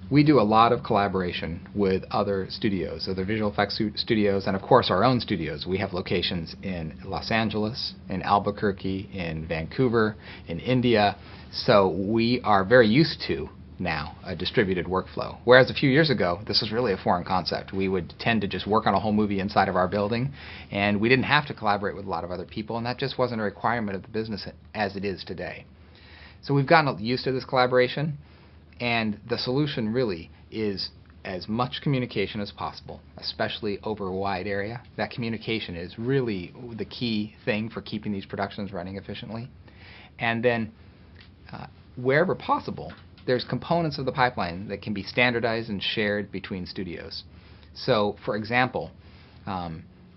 We do a lot of collaboration with other studios, other visual effects studios, and of course our own studios. We have locations in Los Angeles, in Albuquerque, in Vancouver, in India, so we are very used to now a distributed workflow. Whereas a few years ago, this was really a foreign concept. We would tend to just work on a whole movie inside of our building, and we didn't have to collaborate with a lot of other people, and that just wasn't a requirement of the business as it is today. So we've gotten used to this collaboration, and the solution really is as much communication as possible, especially over a wide area. That communication is really the key thing for keeping these productions running efficiently. And then, wherever possible, there's components of the pipeline that can be standardized and shared between studios. So, for example,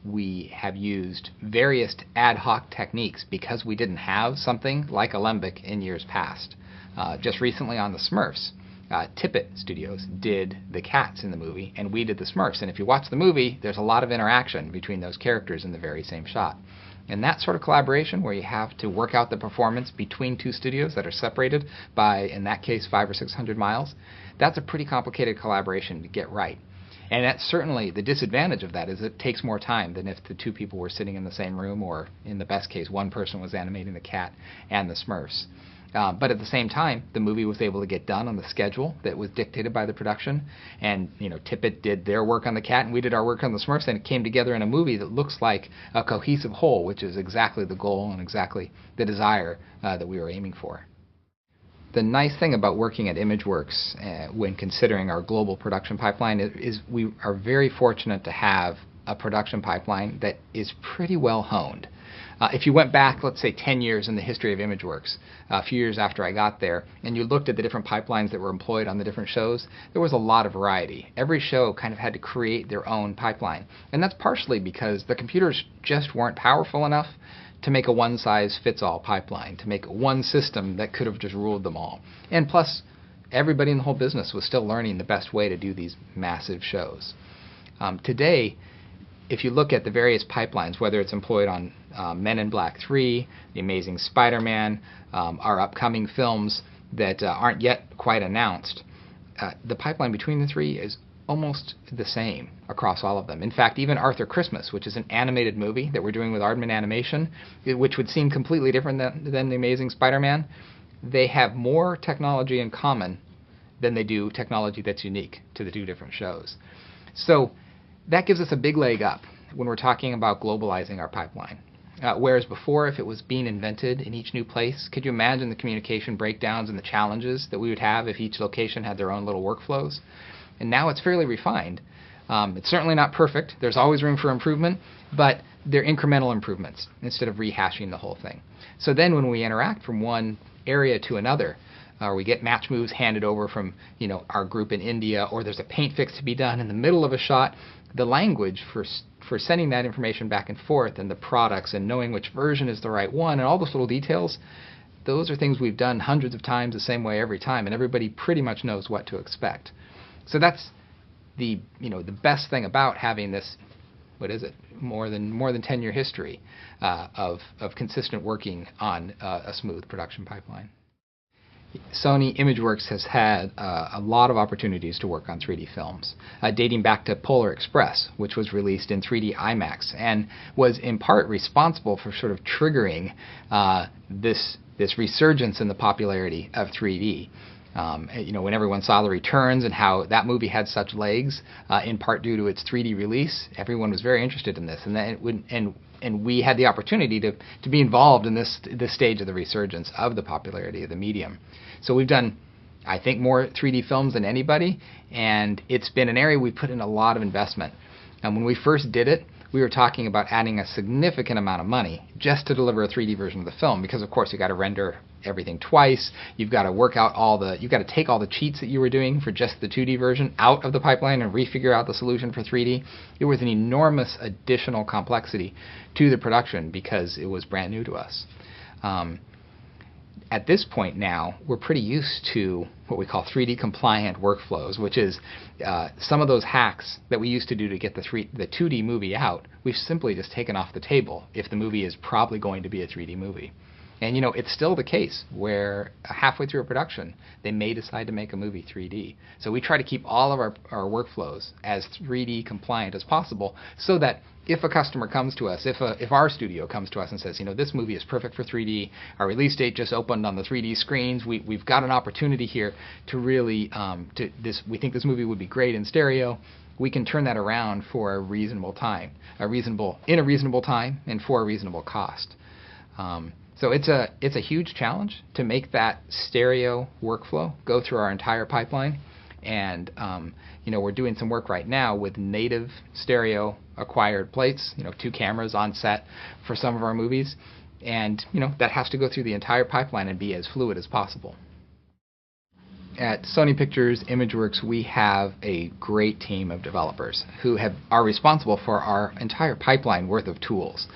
we have used various ad hoc techniques because we didn't have something like Alembic in years past. Just recently on the Smurfs, Tippett Studios did the cats in the movie, and we did the Smurfs. And if you watch the movie, there's a lot of interaction between those characters in the very same shot. And that sort of collaboration, where you have to work out the performance between two studios that are separated by, in that case, 500 or 600 miles, that's a pretty complicated collaboration to get right. And that's certainly the disadvantage of that is it takes more time than if the two people were sitting in the same room, or in the best case, one person was animating the cat and the Smurfs. But at the same time, the movie was able to get done on the schedule that was dictated by the production. And Tippett did their work on the cat, and we did our work on the Smurfs, and it came together in a movie that looks like a cohesive whole, which is exactly the goal and exactly the desire that we were aiming for. The nice thing about working at Imageworks when considering our global production pipeline is we are very fortunate to have a production pipeline that is pretty well honed. If you went back, let's say 10 years in the history of Imageworks, a few years after I got there, and you looked at the different pipelines that were employed on the different shows, there was a lot of variety. Every show kind of had to create their own pipeline. And that's partially because the computers just weren't powerful enough to make a one-size-fits-all pipeline, to make one system that could have just ruled them all. And plus, everybody in the whole business was still learning the best way to do these massive shows. Today, if you look at the various pipelines, whether it's employed on Men in Black 3, The Amazing Spider-Man, our upcoming films that aren't yet quite announced, the pipeline between the three is almost the same across all of them. In fact, even Arthur Christmas, which is an animated movie that we're doing with Aardman Animation, which would seem completely different than The Amazing Spider-Man, they have more technology in common than they do technology that's unique to the two different shows. So that gives us a big leg up when we're talking about globalizing our pipeline. Whereas before, if it was being invented in each new place, could you imagine the communication breakdowns and the challenges that we would have if each location had their own little workflows? And now it's fairly refined. It's certainly not perfect. There's always room for improvement, but they're incremental improvements instead of rehashing the whole thing. So then when we interact from one area to another, or we get match moves handed over from our group in India, or there's a paint fix to be done in the middle of a shot, the language for sending that information back and forth, and the products, and knowing which version is the right one, and all those little details, those are things we've done hundreds of times the same way every time, and everybody pretty much knows what to expect. So that's the best thing about having this, more than 10-year history of consistent working on a smooth production pipeline. Sony Imageworks has had a lot of opportunities to work on 3D films, dating back to Polar Express, which was released in 3D IMAX, and was in part responsible for sort of triggering this resurgence in the popularity of 3D. When everyone saw The Returns and how that movie had such legs, in part due to its 3D release, everyone was very interested in this, and we had the opportunity to be involved in this stage of the resurgence of the popularity of the medium. So we've done, I think, more 3D films than anybody, and it's been an area we put in a lot of investment. And when we first did it, we were talking about adding a significant amount of money just to deliver a 3D version of the film, because of course you've got to render everything twice, you've got to work out you've got to take all the cheats that you were doing for just the 2D version out of the pipeline and refigure out the solution for 3D. It was an enormous additional complexity to the production because it was brand new to us. At this point now, we're pretty used to what we call 3D compliant workflows, which is some of those hacks that we used to do to get the 2D movie out, we've simply just taken off the table if the movie is probably going to be a 3D movie. And it's still the case where halfway through a production, they may decide to make a movie 3D. So we try to keep all of our workflows as 3D compliant as possible, so that if a customer comes to us, if our studio comes to us and says, this movie is perfect for 3D, our release date just opened on the 3D screens, we've got an opportunity here to really, we think this movie would be great in stereo, we can turn that around for a reasonable time, in a reasonable time and for a reasonable cost. So it's a huge challenge to make that stereo workflow go through our entire pipeline. And we're doing some work right now with native stereo acquired plates, 2 cameras on set for some of our movies, and that has to go through the entire pipeline and be as fluid as possible. At Sony Pictures Imageworks, we have a great team of developers who are responsible for our entire pipeline worth of tools.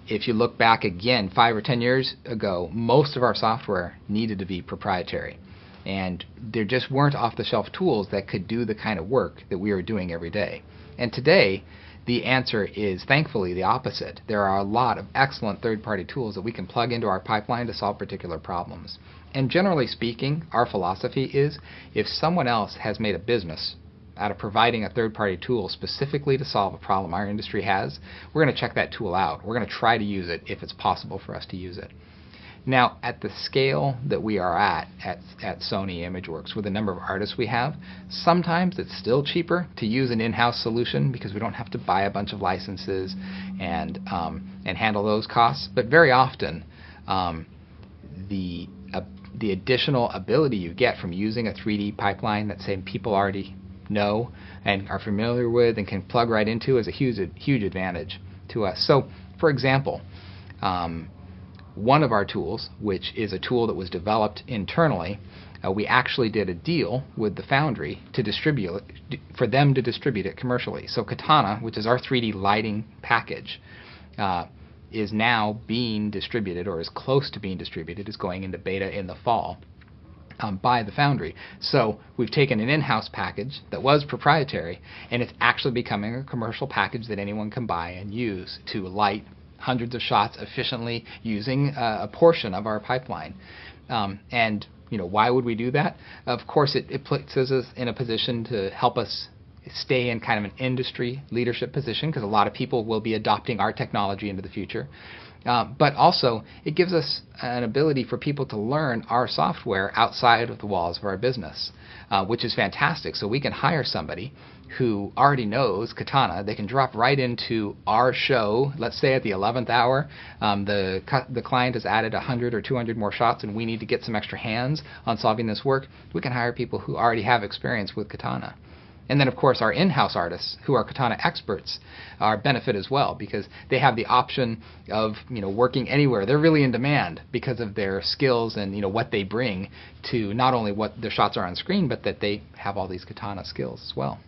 If you look back again 5 or 10 years ago, most of our software needed to be proprietary. And there just weren't off-the-shelf tools that could do the kind of work that we are doing every day. And today, the answer is thankfully the opposite. There are a lot of excellent third-party tools that we can plug into our pipeline to solve particular problems. And generally speaking, our philosophy is if someone else has made a business out of providing a third-party tool specifically to solve a problem our industry has, we're going to check that tool out. We're going to try to use it if it's possible for us to use it. Now, at the scale that we are at Sony Imageworks, with the number of artists we have, sometimes it's still cheaper to use an in-house solution because we don't have to buy a bunch of licenses and handle those costs. But very often, the additional ability you get from using a 3D pipeline that, say, people already know and are familiar with and can plug right into is a huge advantage to us. So, for example, one of our tools, which is a tool that was developed internally, we actually did a deal with the foundry to distribute for them to distribute it commercially. So Katana, which is our 3D lighting package, is now being distributed, or is close to being distributed, is going into beta in the fall by the foundry. So we've taken an in-house package that was proprietary, and it's actually becoming a commercial package that anyone can buy and use to light hundreds of shots efficiently using a portion of our pipeline. And why would we do that? Of course, it puts us in a position to help us stay in kind of an industry leadership position, because a lot of people will be adopting our technology into the future. But also, it gives us an ability for people to learn our software outside of the walls of our business, which is fantastic. So we can hire somebody who already knows Katana. They can drop right into our show. Let's say at the 11th hour, the client has added 100 or 200 more shots, and we need to get some extra hands on solving this work. We can hire people who already have experience with Katana. And then, of course, our in-house artists, who are Katana experts, are benefit as well, because they have the option of working anywhere. They're really in demand because of their skills and what they bring to not only what their shots are on screen, but that they have all these Katana skills as well.